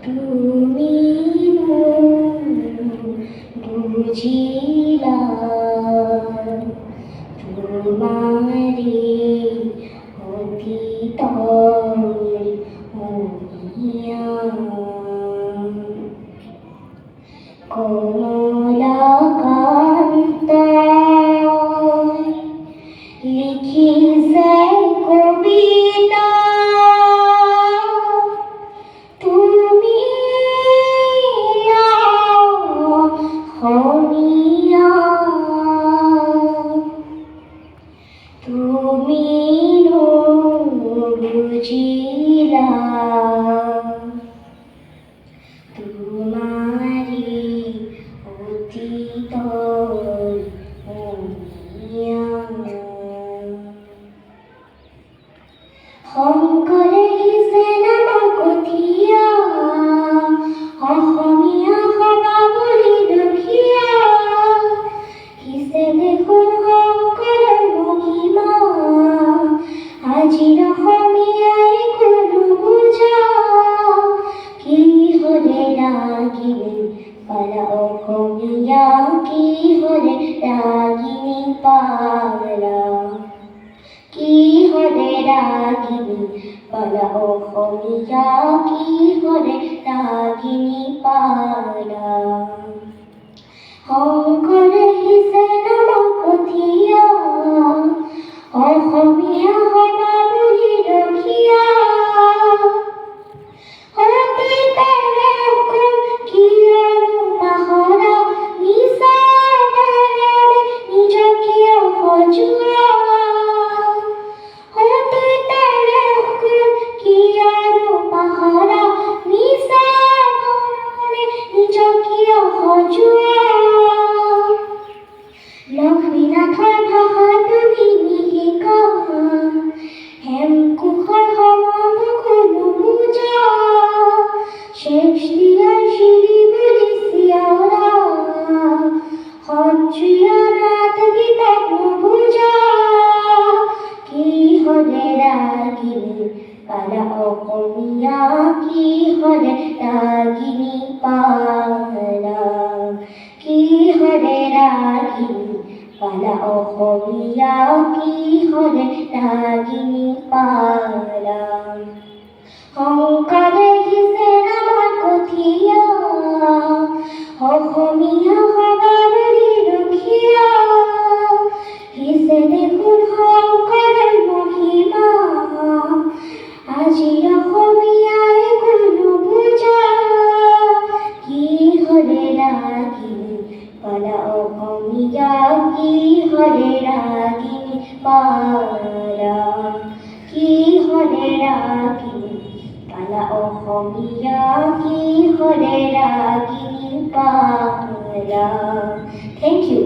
তুমি বুঝিলা তোমারি অতীত মহিয়া কমলাকান্ত লিখিছে কবিতা তুমি হনিয়া তুমি বুঝিলা তোমারি অতীত মহিয়া শংকৰে হিছে নাম কঠিয়া অসমীয়া সভা বুলি দুখীয়া হিছে দেখোন শংকৰৰ মহিমা আজিৰ অসমীয়াই কোনো বুজা কি হৰে ৰাগিনী পালা অসমীয়া কি হৰে ৰাগিনী পালা কি হৰে ৰাগিনী পালা অসমীয়া কি হৰে ৰাগিনী পালা শংকৰে হিছে নাম কঠিয়া অসমীয়া সভা বুলি দুখীয়া অতীতৰে অকল কি আৰু পাহৰা মিছা বৰণে নিজক কিয় সজোৱা অতীতৰে অকল কি আৰু পাহৰা মিছা বৰণে নিজক কিয় সজোৱা লক্ষ্মীনাথৰ ভাষা তুমি নিশিকা হেমকোষৰ সমমুখো নুবুজা শেক্সপিয়াৰ শিৰি বুলি চিঞৰা সত্ৰীয়া নাট গীতক নুবুজা কি হৰে ৰাগিনী পালা অসমীয়া কি হৰে ৰাগিনী পালা কি হৰে ৰাগিনী পালা অসমীয়া কি হৰে ৰাগিনী পালা শংকৰে হিছে নাম কঠিয়া অসমীয়া সভা বুলি দুখীয়া হিছে দেখোন শংকৰৰ মহিমা আজিৰ অসমীয়াই কোনো বুজা কি হৰে ৰাগিনী পালা অসমীয়া কি হৰে ৰাগিনী পালা কি হৰে ৰাগিনী পালা অসমীয়া কি হৰে ৰাগিনী পালা। Thank you.